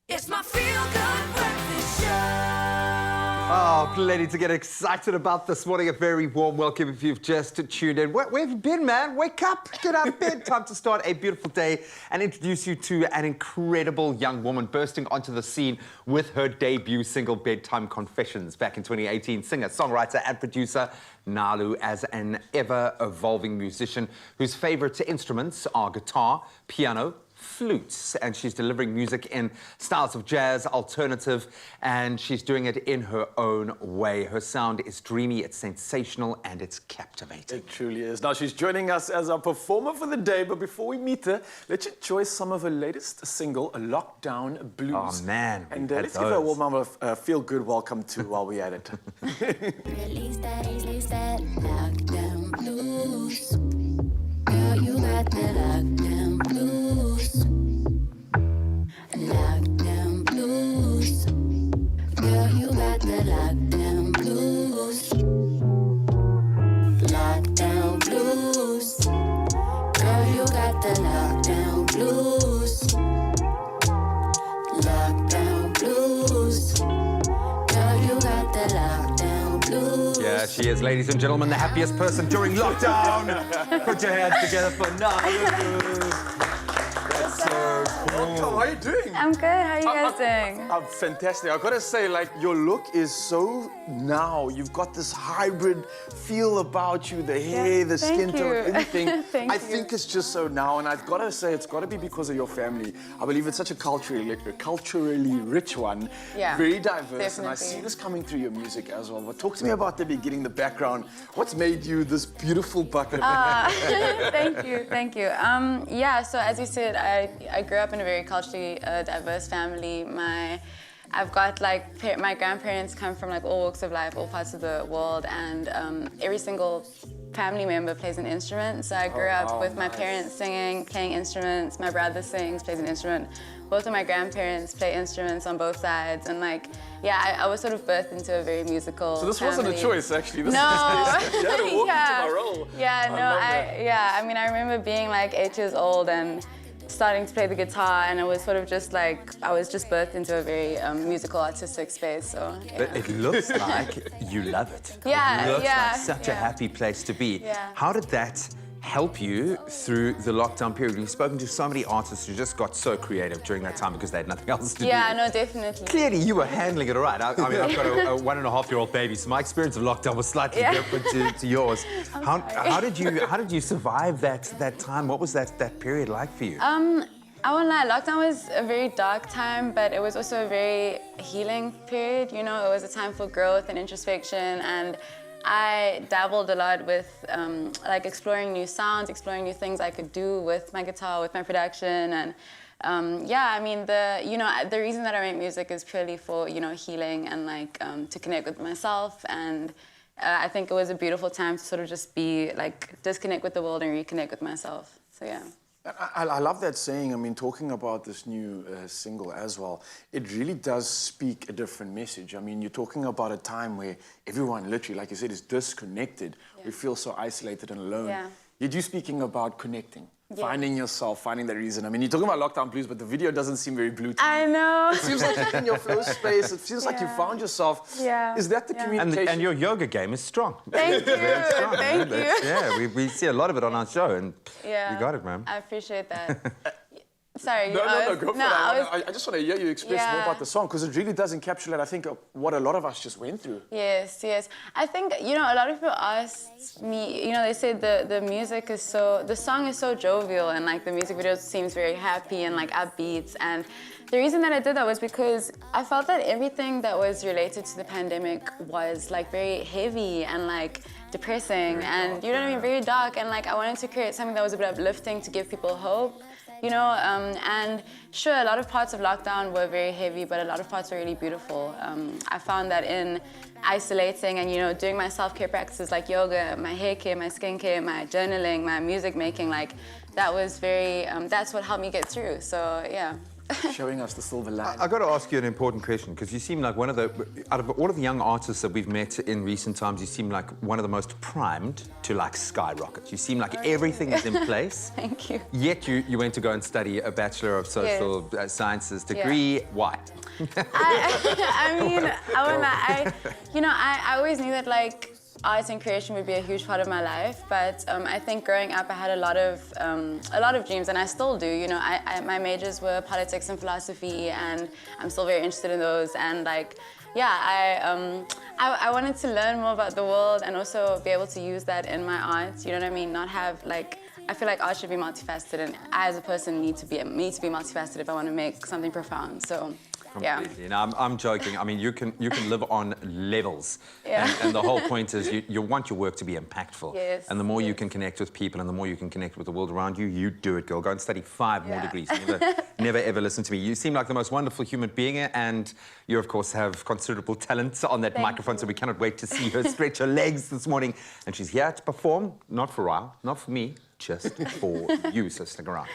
It's my feel-good breakfast show. Oh, plenty to get excited about this morning. A very warm welcome if you've just tuned in. Where have you been, man? Wake up, get out of bed. Time to start a beautiful day and introduce you to an incredible young woman bursting onto the scene with her debut single, Bedtime Confessions. Back in 2018, singer, songwriter and producer Nalu, as an ever-evolving musician whose favourite instruments are guitar, piano, flutes, and she's delivering music in styles of jazz, alternative, and she's doing it in her own way. Her sound is dreamy, it's sensational, and it's captivating. It truly is. Now, she's joining us as our performer for the day, but before we meet her, let's enjoy some of her latest single, Lockdown Blues. Oh, man. And let's give her a warm round of feel-good welcome to while we're at it. Release that lockdown blues. Girl, you got the lockdown blues. Lockdown blues. Girl, you got the lockdown blues. Lockdown blues. Girl, you got the lockdown blues. Lockdown blues. Girl, you got the lockdown blues. Yeah, she is, ladies and gentlemen, the happiest person during lockdown. Put your hands together for Nalu. That's so cool. Welcome, how are you doing? I'm good. How are you guys doing? I'm fantastic. I've got to say, like, your look is so now. You've got this hybrid feel about you, the hair, the skin thank tone, you. everything. Thank I you. think it's just so now, and I've got to say, it's got to be because of your family. I believe it's such a culturally rich one, Yeah, very diverse, and I definitely. see this coming through your music as well. But talk to me about the beginning, the background. What's made you this beautiful bucket? Thank you. Yeah, so as you said, I grew up in a very culturally diverse family. I've got like, my grandparents come from like all walks of life, all parts of the world, and every single family member plays an instrument. So I grew up with my parents singing, playing instruments. My brother sings, plays an instrument. Both of my grandparents play instruments on both sides, and like, yeah, I was sort of birthed into a very musical So this family. wasn't a choice, actually. This No. is just, you had to walk into my role. Yeah, I mean, I remember being like 8 years old and starting to play the guitar, and it was sort of just like, I was just birthed into a very musical, artistic space, so yeah. But it looks like you love it. Yeah, It looks yeah, like such a yeah. happy place to be. Yeah. How did that help you through the lockdown period? We've spoken to so many artists who just got so creative during that time because they had nothing else to do. Yeah, no, definitely. Clearly, you were handling it all right. I mean, I've got a 1.5-year-old baby, so my experience of lockdown was slightly Yeah. different to yours. How did you survive that time? What was that period like for you? I won't lie, lockdown was a very dark time, but it was also a very healing period. You know, it was a time for growth and introspection, and I dabbled a lot with like exploring new sounds, exploring new things I could do with my guitar, with my production, and yeah, I mean, the reason that I make music is purely for, healing and like to connect with myself, and I think it was a beautiful time to sort of just be like disconnect with the world and reconnect with myself. So yeah. I love that saying. I mean, talking about this new single as well, it really does speak a different message. I mean, you're talking about a time where everyone literally, like you said, is disconnected. Yeah. We feel so isolated and alone. Yeah. Yet you're speaking about connecting, Yeah. finding yourself, finding the reason. I mean, you're talking about lockdown blues, but the video doesn't seem very blue to me. I know. It seems like you're in your flow space. It feels like you Yeah. found yourself. Yeah. Is that the Yeah. communication? And your yoga game is strong. Thank you. Strong, Thank man. you. Yeah, we see a lot of it on our show, and Yeah. you got it, man. I appreciate that. Sorry. No, go for it. I just want to hear you express more Yeah. about the song, because it really does encapsulate, I think, what a lot of us just went through. Yes. I think, a lot of people asked me, they said the music is the song is so jovial, and like the music video seems very happy and like upbeat. And the reason that I did that was because I felt that everything that was related to the pandemic was like very heavy and like depressing, and you know what I mean, very dark. And like I wanted to create something that was a bit uplifting to give people hope. And sure, a lot of parts of lockdown were very heavy, but a lot of parts were really beautiful. I found that in isolating and, doing my self-care practices like yoga, my hair care, my skincare, my journaling, my music making, like that was very, that's what helped me get through. So, yeah. showing us the silver lining. I got to ask you an important question because you seem like one of the, out of all of the young artists that we've met in recent times, you seem like one of the most primed to like skyrocket. You seem like everything is in place. Thank you. Yet you went to go and study a Bachelor of Social Sciences degree. Why? I mean, I always knew that like arts and creation would be a huge part of my life, but I think growing up I had a lot of dreams, and I still do. You know, my majors were politics and philosophy, and I'm still very interested in those. And like, yeah, I wanted to learn more about the world and also be able to use that in my art. You know what I mean? Not have like. I feel like art should be multifaceted, and I as a person need to be multifaceted if I want to make something profound. So. Yeah. Completely. No, I'm joking. I mean, you can live on levels, Yeah. and the whole point is you want your work to be impactful. Yes, And the more you can connect with people, and the more you can connect with the world around you, you do it, girl. Go and study 5 more Yeah. degrees. Never ever listen to me. You seem like the most wonderful human being, and you of course have considerable talent on that microphone. So we cannot wait to see her stretch her legs this morning. And she's here to perform, not for Ryle, not for me, just for you. So stick around.